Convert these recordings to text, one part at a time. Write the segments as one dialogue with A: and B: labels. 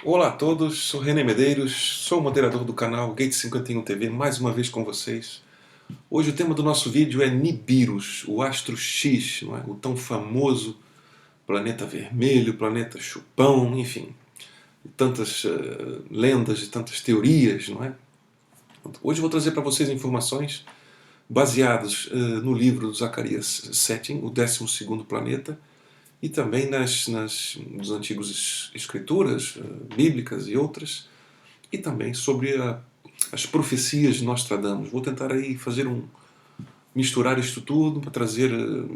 A: Olá a todos, sou René Medeiros, sou o moderador do canal Gate 51 TV, mais uma vez com vocês. Hoje o tema do nosso vídeo é Nibiros, o astro X, não é? O tão famoso planeta vermelho, planeta chupão, enfim, tantas lendas e tantas teorias, não é? Hoje eu vou trazer para vocês informações baseadas no livro do Zacarias Sitchin, o 12º planeta, e também nas antigas escrituras bíblicas e outras, e também sobre as profecias de Nostradamus. Vou tentar aí misturar isto tudo para trazer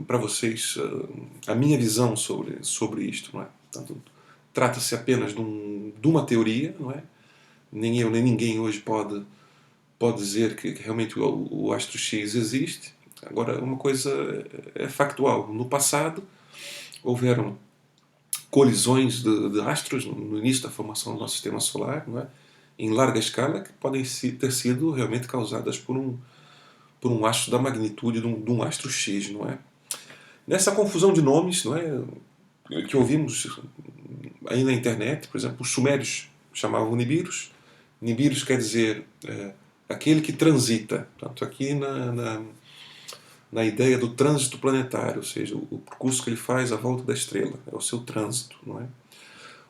A: para vocês a minha visão sobre isto, não é? Portanto, trata-se apenas de uma teoria, não é? Nem eu nem ninguém hoje pode dizer que realmente o astro X existe. Agora, uma coisa é factual. No passado, houveram colisões de astros no início da formação do nosso sistema solar, não é? Em larga escala, que podem ter sido realmente causadas por um astro da magnitude de um astro X, não é? Nessa confusão de nomes, não é, que ouvimos aí na internet, por exemplo, os sumérios chamavam Nibiros. Nibiros quer dizer aquele que transita. Portanto, aqui na ideia do trânsito planetário, ou seja, o percurso que ele faz à volta da estrela, é o seu trânsito, não é?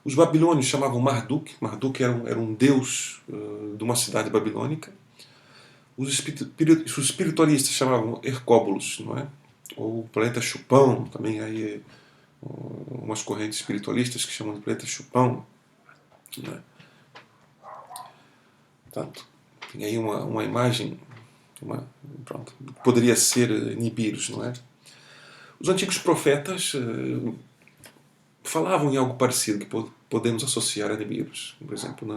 A: Os babilônios chamavam Marduk. Marduk era um deus de uma cidade babilônica. Os espiritualistas chamavam Hercóbulos, não é? Ou planeta Chupão, também aí umas correntes espiritualistas que chamam de planeta Chupão, não é? Portanto, tem aí uma imagem, pronto, poderia ser Nibiros, não é? Os antigos profetas falavam em algo parecido que podemos associar a Nibiros. Por exemplo,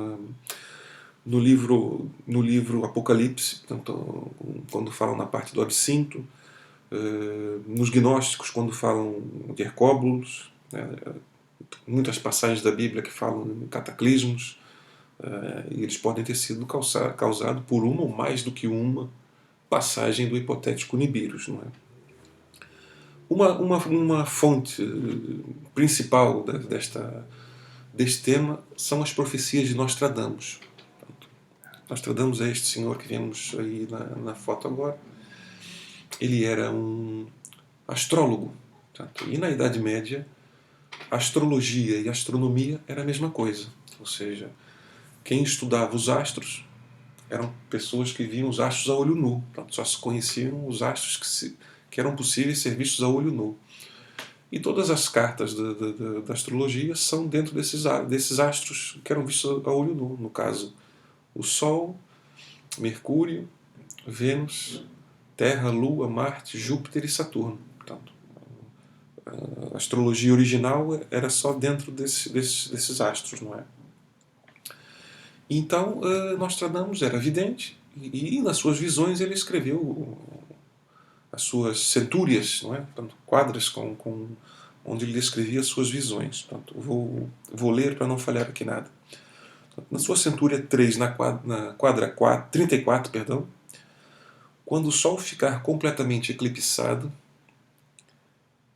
A: no livro Apocalipse, portanto, quando falam na parte do absinto, nos gnósticos, quando falam de Hercóbulos, muitas passagens da Bíblia que falam em cataclismos, e eles podem ter sido causados por uma ou mais do que uma passagem do hipotético Nibiros, não é? Uma fonte principal deste tema são as profecias de Nostradamus. Nostradamus é este senhor que vemos aí na foto agora. Ele era um astrólogo. Portanto, e na Idade Média, a astrologia e a astronomia era a mesma coisa. Ou seja, quem estudava os astros eram pessoas que viam os astros a olho nu. Portanto, só se conheciam os astros que eram possíveis ser vistos a olho nu. E todas as cartas da astrologia são dentro desses astros que eram vistos a olho nu. No caso, o Sol, Mercúrio, Vênus, Terra, Lua, Marte, Júpiter e Saturno. Portanto, a astrologia original era só dentro desses astros, não é? Então, Nostradamus era vidente e nas suas visões ele escreveu as suas centúrias, não é? Portanto, quadras onde ele descrevia as suas visões. Portanto, vou ler para não falhar aqui nada. Na sua centúria 3, na quadra 34, perdão, quando o Sol ficar completamente eclipsado,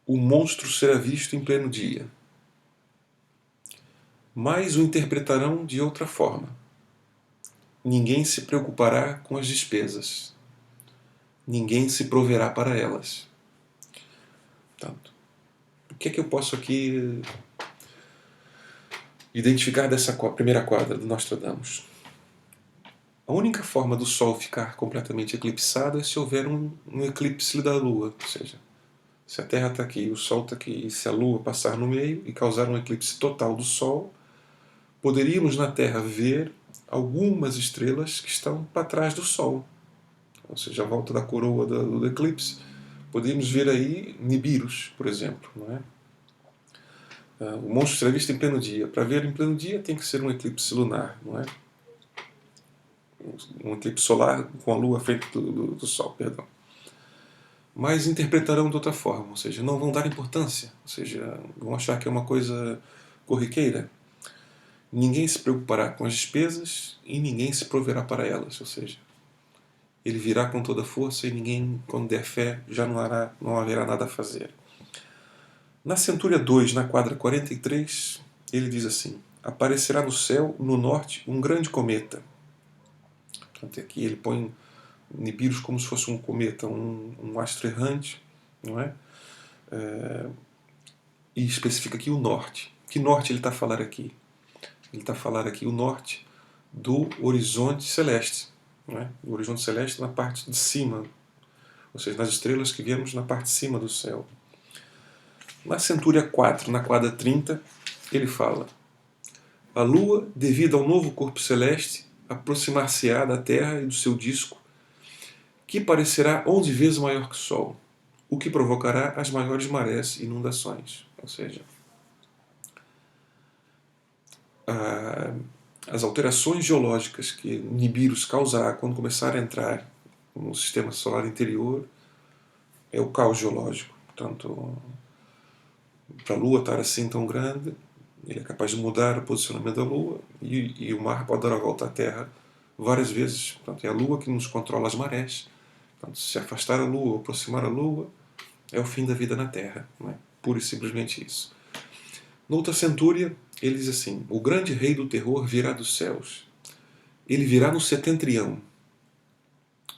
A: o monstro será visto em pleno dia. Mas o interpretarão de outra forma. Ninguém se preocupará com as despesas. Ninguém se proverá para elas. Portanto, o que é que eu posso aqui identificar dessa primeira quadra do Nostradamus? A única forma do Sol ficar completamente eclipsado é se houver um eclipse da Lua. Ou seja, se a Terra está aqui, o Sol está aqui, e se a Lua passar no meio e causar um eclipse total do Sol, poderíamos na Terra ver algumas estrelas que estão para trás do Sol. Ou seja, a volta da coroa do eclipse, podemos ver aí Nibiros, por exemplo, não é? O monstro será visto em pleno dia. Para ver em pleno dia tem que ser um eclipse lunar, não é? Um eclipse solar com a Lua à frente do Sol, perdão. Mas interpretarão de outra forma, ou seja, não vão dar importância, ou seja, vão achar que é uma coisa corriqueira. Ninguém se preocupará com as despesas e ninguém se proverá para elas, ou seja, ele virá com toda a força e ninguém, quando der fé, já não haverá nada a fazer. Na centúria 2, na quadra 43, ele diz assim: aparecerá no céu, no norte, um grande cometa. Portanto, aqui ele põe Nibiros como se fosse um cometa, um astro errante, não é? E especifica aqui o norte. Que norte ele está a falar aqui? Ele está a falar aqui o norte do horizonte celeste. Não é? O horizonte celeste na parte de cima, ou seja, nas estrelas que vemos na parte de cima do céu. Na Centúria 4, na quadra 30, ele fala: a Lua, devido ao novo corpo celeste, aproximar-se-á da Terra e do seu disco, que parecerá 11 vezes maior que o Sol, o que provocará as maiores marés e inundações. Ou seja, as alterações geológicas que Nibiros causará quando começar a entrar no sistema solar interior é o caos geológico. Portanto, para a Lua estar assim tão grande, ele é capaz de mudar o posicionamento da Lua e o mar pode dar a volta à Terra várias vezes. Portanto, é a Lua que nos controla as marés. Portanto, se afastar a Lua ou aproximar a Lua é o fim da vida na Terra. Não é? Pura e simplesmente isso. Noutra centúria, ele diz assim: o grande rei do terror virá dos céus. Ele virá no setentrião,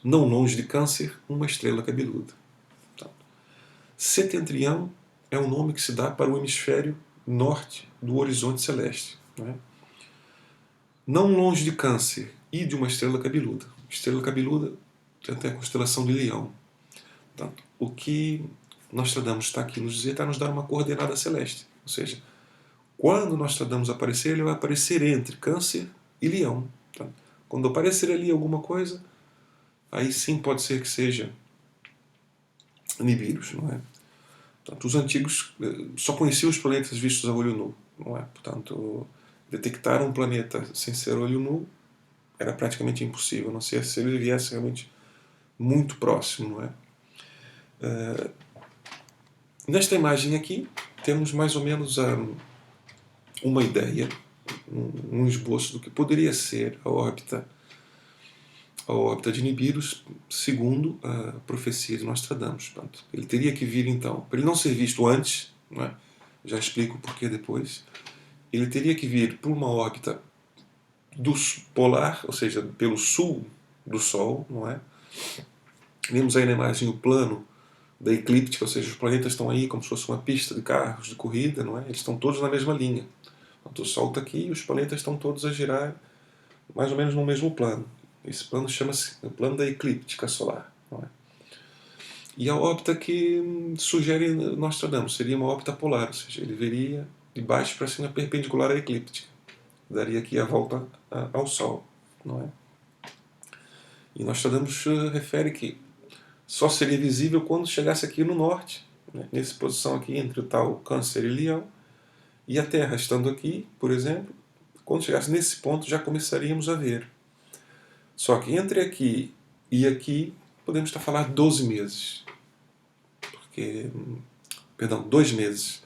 A: não longe de Câncer, uma estrela cabeluda. Então, setentrião é o nome que se dá para o hemisfério norte do horizonte celeste. Não é? Não longe de Câncer e de uma estrela cabeluda. Estrela cabeluda tem a constelação de Leão. Portanto, o que Nostradamus está aqui nos dizer, está nos dar uma coordenada celeste. Ou seja, quando Nostradamus aparecer, ele vai aparecer entre Câncer e Leão. Portanto, quando aparecer ali alguma coisa, aí sim pode ser que seja Nibiros, não é? Portanto, os antigos só conheciam os planetas vistos a olho nu, não é? Portanto, detectar um planeta sem ser olho nu era praticamente impossível, a não ser se ele viesse realmente muito próximo, não é? Nesta imagem aqui temos mais ou menos uma ideia, um esboço do que poderia ser a órbita de Nibiros, segundo a profecia de Nostradamus. Portanto, ele teria que vir então, para ele não ser visto antes, não é? Já explico o porquê depois, ele teria que vir por uma órbita do polar, ou seja, pelo sul do Sol, não é? Vemos aí na imagem o plano da eclíptica, ou seja, os planetas estão aí como se fosse uma pista de carros de corrida, não é? Eles estão todos na mesma linha. Portanto, o Sol está aqui e os planetas estão todos a girar mais ou menos no mesmo plano. Esse plano chama-se o plano da eclíptica solar. Não é? E a órbita que sugere Nostradamus seria uma órbita polar, ou seja, ele veria de baixo para cima perpendicular à eclíptica. Daria aqui a volta ao Sol. Não é? E Nostradamus refere que só seria visível quando chegasse aqui no norte, né, nessa posição aqui entre o tal Câncer e Leão, e a Terra estando aqui, por exemplo, quando chegasse nesse ponto já começaríamos a ver. Só que entre aqui e aqui podemos estar a falar 12 meses. Porque, perdão, 2 meses.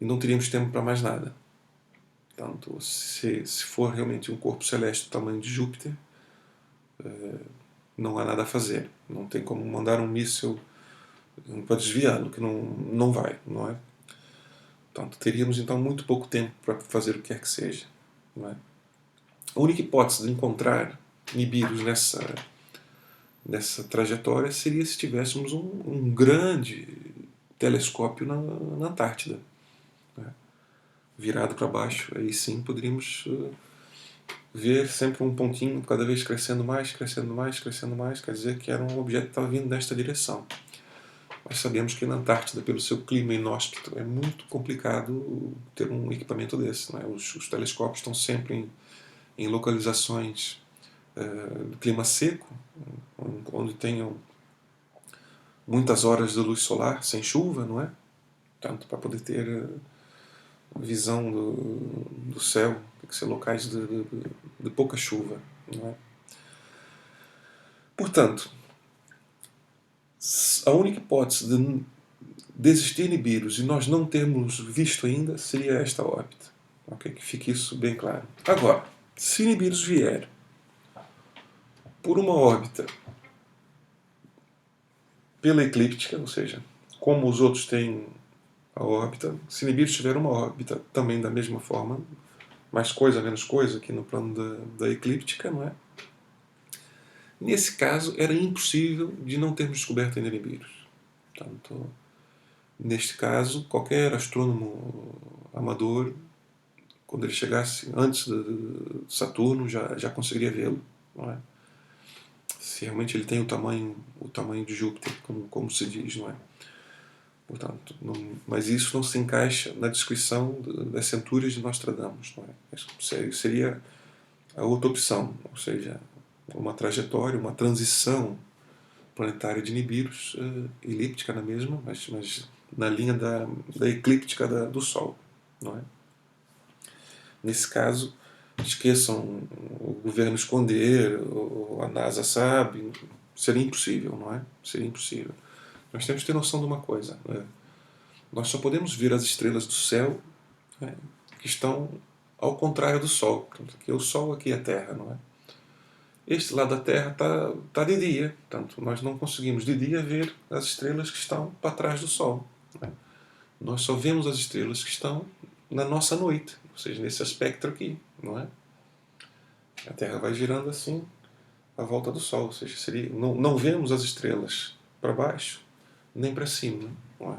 A: E não teríamos tempo para mais nada. Portanto, se for realmente um corpo celeste do tamanho de Júpiter, não há nada a fazer. Não tem como mandar um míssil para desviá-lo, que não vai, não é? Portanto, teríamos então muito pouco tempo para fazer o que quer que seja. Não é? A única hipótese de encontrar Nibiros nessa trajetória seria se tivéssemos um grande telescópio na Antártida, né? Virado para baixo. Aí sim poderíamos ver sempre um pontinho cada vez crescendo mais, crescendo mais, crescendo mais. Quer dizer que era um objeto que estava vindo nesta direção. Mas sabemos que na Antártida, pelo seu clima inóspito, é muito complicado ter um equipamento desse. Né? Os telescópios estão sempre em localizações de clima seco, onde tenham muitas horas de luz solar sem chuva, não é? Tanto para poder ter visão do céu, tem que ser locais de pouca chuva, não é? Portanto, a única hipótese de existir Nibiros e nós não termos visto ainda seria esta órbita. Okay? Que fique isso bem claro. Agora, se Nibiros vier por uma órbita pela eclíptica, ou seja, como os outros têm a órbita, se Nibiru tiver uma órbita também da mesma forma, mais coisa, menos coisa aqui no plano da eclíptica, não é? Nesse caso, era impossível de não termos descoberto ainda Nibiru. Portanto, neste caso, qualquer astrônomo amador, quando ele chegasse antes de Saturno, já conseguiria vê-lo, não é? Se realmente ele tem o tamanho de Júpiter, como se diz, não é? Portanto, mas isso não se encaixa na descrição das centúrias de Nostradamus, não é? Isso seria a outra opção, ou seja, uma trajetória, uma transição planetária de Nibiru, elíptica na mesma, mas na linha da eclíptica do Sol, não é? Nesse caso, esqueçam o governo esconder, ou a NASA sabe, seria impossível, não é? Seria impossível. Nós temos que ter noção de uma coisa, né? Nós só podemos ver as estrelas do céu, né, que estão ao contrário do Sol. Aqui é o Sol, aqui é a Terra, não é? Este lado da Terra está de dia, portanto, nós não conseguimos de dia ver as estrelas que estão para trás do Sol, né? Nós só vemos as estrelas que estão na nossa noite, ou seja, nesse espectro aqui, não é? A Terra vai girando assim à volta do Sol, ou seja, não vemos as estrelas para baixo nem para cima, não é?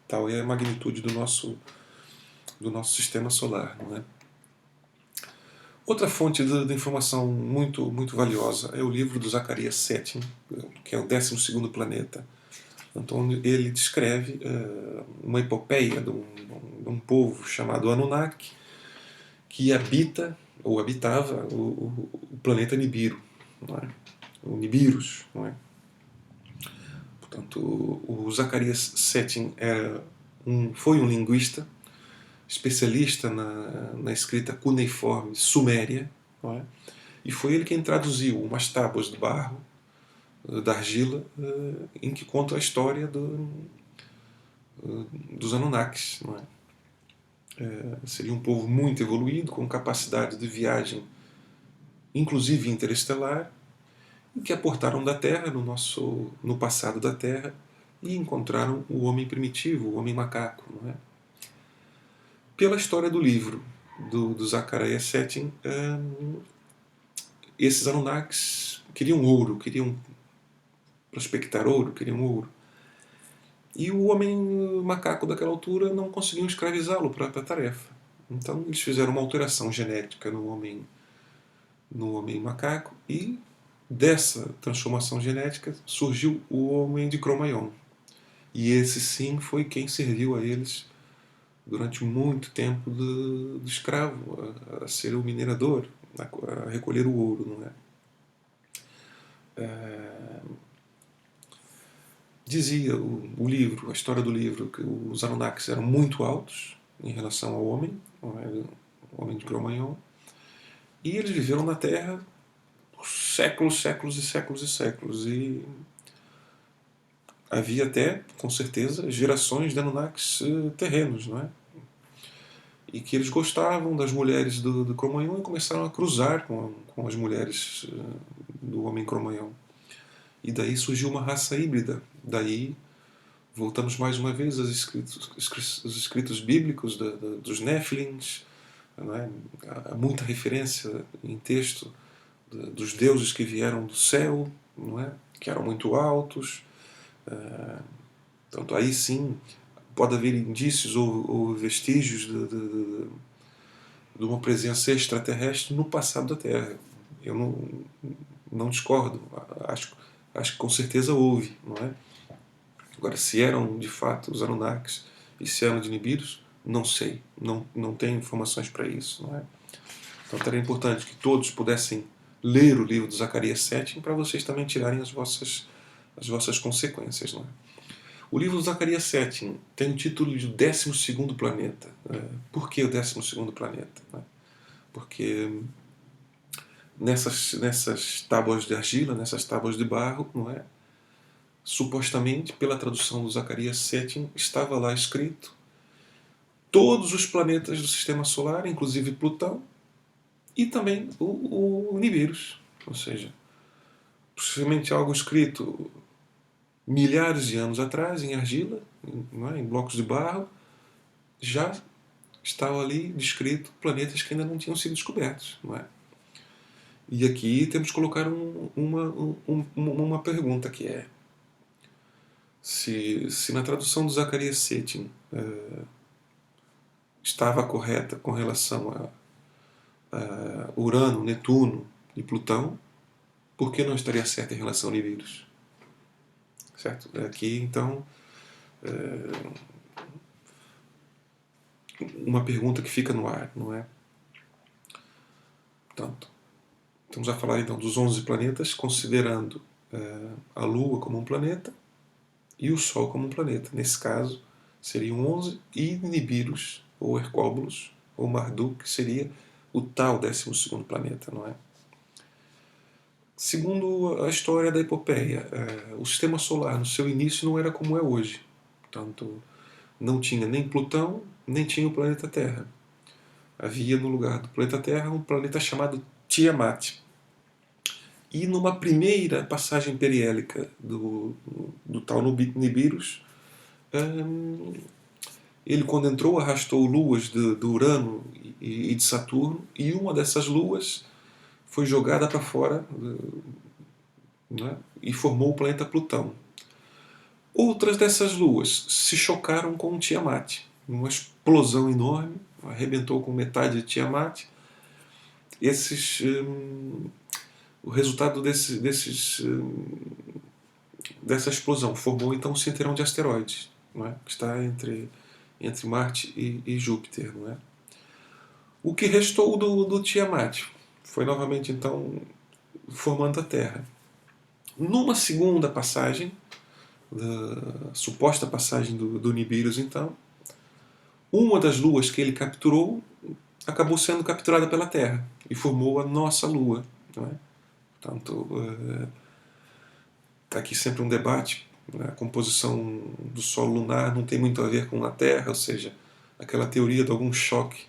A: Tal é a magnitude do nosso sistema solar, não é? Outra fonte de informação muito valiosa é o livro do Zacarias Sitchin, que é o 12º planeta. Então ele descreve uma epopeia de um povo chamado Anunnaki, que habita ou habitava o planeta Nibiru, não é? O Nibirus, não é? Portanto, o Zacarias Sitchin foi um linguista especialista na escrita cuneiforme suméria, não é? E foi ele quem traduziu umas tábuas de barro, da argila, em que conta a história dos Anunnakis, não é? Seria um povo muito evoluído, com capacidade de viagem, inclusive interestelar, e que aportaram da Terra, no passado da Terra, e encontraram o homem primitivo, o homem macaco, não é? Pela história do livro do Zacarias Sitchin, esses Anunnakis queriam ouro, queriam prospectar ouro, queriam ouro. E o homem macaco daquela altura não conseguiu escravizá-lo para a tarefa. Então eles fizeram uma alteração genética no homem macaco, e dessa transformação genética surgiu o homem de Cro-Magnon. E esse sim foi quem serviu a eles durante muito tempo de escravo, a ser o minerador, a recolher o ouro, não é? Dizia o livro, a história do livro, que os Anunnakis eram muito altos em relação ao homem, o homem de Cro-Magnon, e eles viveram na Terra por séculos, séculos e séculos e séculos, e havia até, com certeza, gerações de Anunnakis terrenos, não é? E que eles gostavam das mulheres do Cro-Magnon e começaram a cruzar com as mulheres do homem Cro-Magnon. E daí surgiu uma raça híbrida. Daí voltamos mais uma vez aos escritos bíblicos dos Néfilins, não é? Há muita referência em texto dos deuses que vieram do céu, não é? Que eram muito altos. Portanto, aí sim pode haver indícios ou vestígios de uma presença extraterrestre no passado da Terra. Eu não discordo. Acho que com certeza houve, não é? Agora, se eram de fato os Anunnakis e se eram de Nibiru, não sei. Não tenho informações para isso, não é? Então, era importante que todos pudessem ler o livro do Zacarias Sitchin para vocês também tirarem as vossas consequências, não é? O livro do Zacarias Sitchin tem o título de 12º planeta. Por que o 12º planeta? Porque nessas tábuas de argila, nessas tábuas de barro, não é? Supostamente, pela tradução do Zacarias Sitchin, estava lá escrito todos os planetas do Sistema Solar, inclusive Plutão, e também o Nibiru. Ou seja, possivelmente algo escrito milhares de anos atrás, em argila, não é? Em blocos de barro, já estavam ali descritos planetas que ainda não tinham sido descobertos, não é? E aqui temos que colocar uma pergunta que é se na tradução do Zacarias Sitchin estava correta com relação a Urano, Netuno e Plutão, por que não estaria certa em relação a Nibiros? Certo? Aqui, então, uma pergunta que fica no ar, não é? Portanto, estamos a falar então dos 11 planetas, considerando a Lua como um planeta e o Sol como um planeta. Nesse caso, seriam 11, e Nibiros, ou Hercóbulos, ou Marduk, que seria o tal 12º planeta, não é? Segundo a história da epopeia, o sistema solar no seu início não era como é hoje. Portanto, não tinha nem Plutão, nem tinha o planeta Terra. Havia no lugar do planeta Terra um planeta chamado Tiamat. E numa primeira passagem periélica do tal Nibiros, ele, quando entrou, arrastou luas de Urano e de Saturno, e uma dessas luas foi jogada para fora, né, e formou o planeta Plutão. Outras dessas luas se chocaram com o Tiamat. Uma explosão enorme, arrebentou com metade de Tiamat. O resultado dessa explosão formou então um cinturão de asteroides, não é? Que está entre Marte e Júpiter. Não é? O que restou do Tiamat foi novamente então formando a Terra. Numa segunda passagem, da suposta passagem do Nibiros, então, uma das luas que ele capturou acabou sendo capturada pela Terra e formou a nossa Lua. Não é? Portanto, está aqui sempre um debate. A composição do solo lunar não tem muito a ver com a Terra, ou seja, aquela teoria de algum choque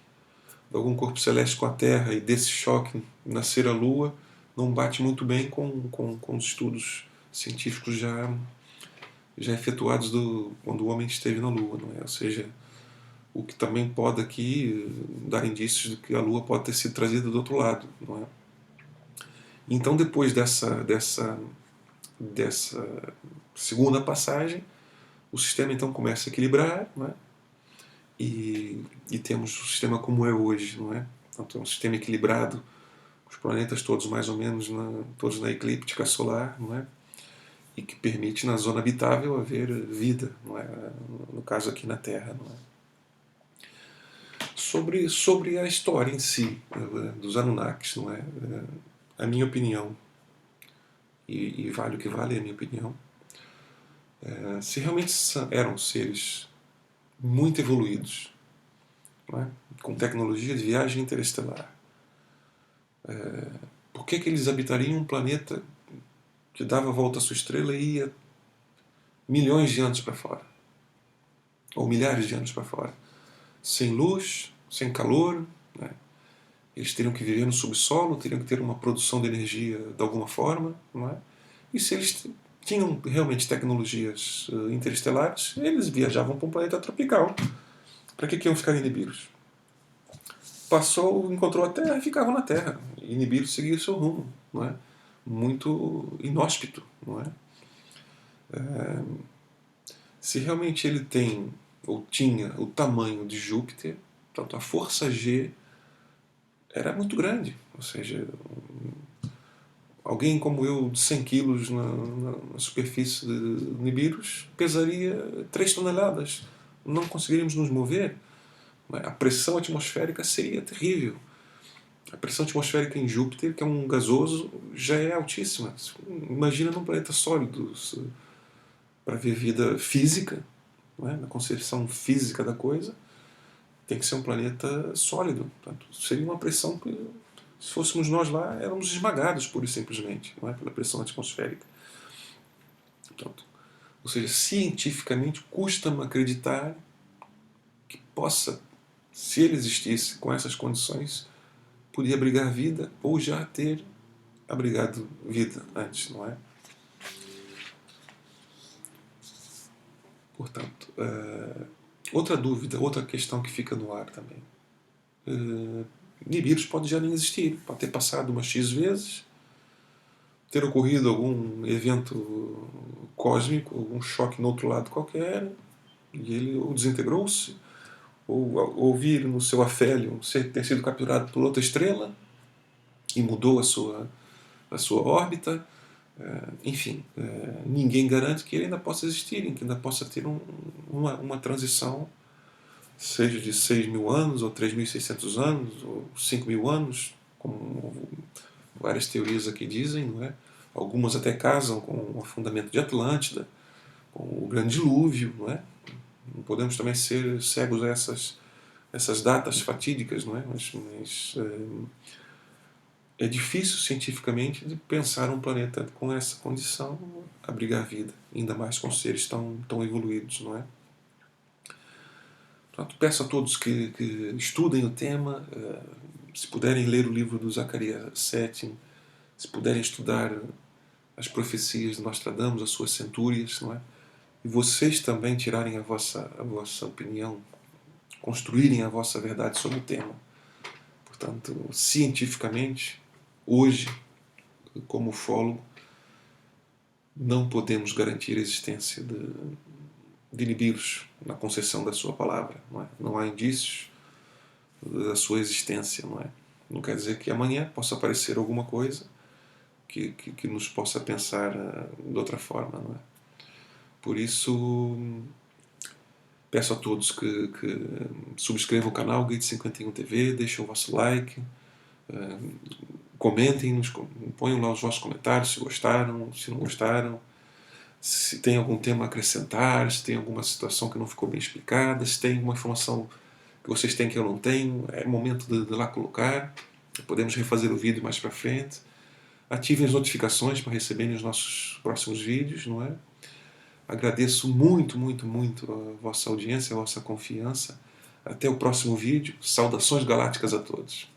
A: de algum corpo celeste com a Terra e desse choque nascer a Lua não bate muito bem com os estudos científicos já efetuados quando o homem esteve na Lua, não é? Ou seja, o que também pode aqui dar indícios de que a Lua pode ter sido trazida do outro lado, não é? Então, depois dessa segunda passagem, o sistema então começa a equilibrar, não é? E temos o sistema como é hoje, não é? Então, é um sistema equilibrado, os planetas todos mais ou menos todos na eclíptica solar, não é? E que permite na zona habitável haver vida, não é? No caso aqui na Terra, não é? Sobre a história em si dos Anunnakis, não é? A minha opinião, e vale o que vale a minha opinião, se realmente eram seres muito evoluídos, não é? Com tecnologia de viagem interestelar, por que eles habitariam um planeta que dava a volta à sua estrela e ia milhões de anos para fora? Ou milhares de anos para fora? Sem luz, sem calor, né? Eles teriam que viver no subsolo, teriam que ter uma produção de energia de alguma forma, não é? E se eles tinham realmente tecnologias interestelares, eles viajavam para um planeta tropical. Para que iam ficar em Nibiros? Passou, encontrou a Terra e ficavam na Terra. E Nibiru seguia o seu rumo, não é? Muito inóspito, não é? Se realmente ele tem ou tinha o tamanho de Júpiter, portanto a força G era muito grande, ou seja, alguém como eu de 100 quilos na superfície de Nibiros pesaria 3 toneladas, não conseguiríamos nos mover, a pressão atmosférica seria terrível. A pressão atmosférica em Júpiter, que é um gasoso, já é altíssima. Imagina num planeta sólido, para ver vida física, não é? Na concepção física da coisa, tem que ser um planeta sólido. Portanto, seria uma pressão que, se fôssemos nós lá, éramos esmagados pura e simplesmente, não é? Pela pressão atmosférica. Portanto, ou seja, cientificamente custa-me acreditar que possa, se ele existisse com essas condições, podia abrigar vida ou já ter abrigado vida antes, não é? Portanto, Outra dúvida, outra questão que fica no ar também. Nibiros pode já nem existir, pode ter passado umas X vezes, ter ocorrido algum evento cósmico, algum choque no outro lado qualquer, e ele ou desintegrou-se, ou vir no seu afélio ter sido capturado por outra estrela e mudou a sua órbita. Enfim, ninguém garante que ele ainda possa existir, que ainda possa ter uma transição, seja de 6.000 anos, ou 3.600 anos, ou 5.000 anos, como várias teorias aqui dizem, não é? Algumas até casam com o afundamento de Atlântida, com o grande dilúvio, não é? Não podemos também ser cegos a essas datas fatídicas, não é? Mas é difícil cientificamente de pensar um planeta com essa condição abrigar vida, ainda mais com seres tão evoluídos, não é? Portanto, peço a todos que estudem o tema, se puderem ler o livro do Zacarias 7, se puderem estudar as profecias de Nostradamus, as suas centúrias, não é? E vocês também tirarem a vossa opinião, construírem a vossa verdade sobre o tema. Portanto, cientificamente, hoje, como ufólogo, não podemos garantir a existência de Nibiros na concessão da sua palavra. Não é? Não há indícios da sua existência. Não é? Não quer dizer que amanhã possa aparecer alguma coisa que nos possa pensar de outra forma. Não é? Por isso, peço a todos que subscrevam o canal Gate 51 TV, deixem o vosso like, comentem, ponham lá os vossos comentários se gostaram, se não gostaram, se tem algum tema a acrescentar, se tem alguma situação que não ficou bem explicada, se tem alguma informação que vocês têm que eu não tenho, é momento de lá colocar. Podemos refazer o vídeo mais para frente. Ativem as notificações para receberem os nossos próximos vídeos, não é? Agradeço muito, muito, muito a vossa audiência, a vossa confiança. Até o próximo vídeo. Saudações galácticas a todos.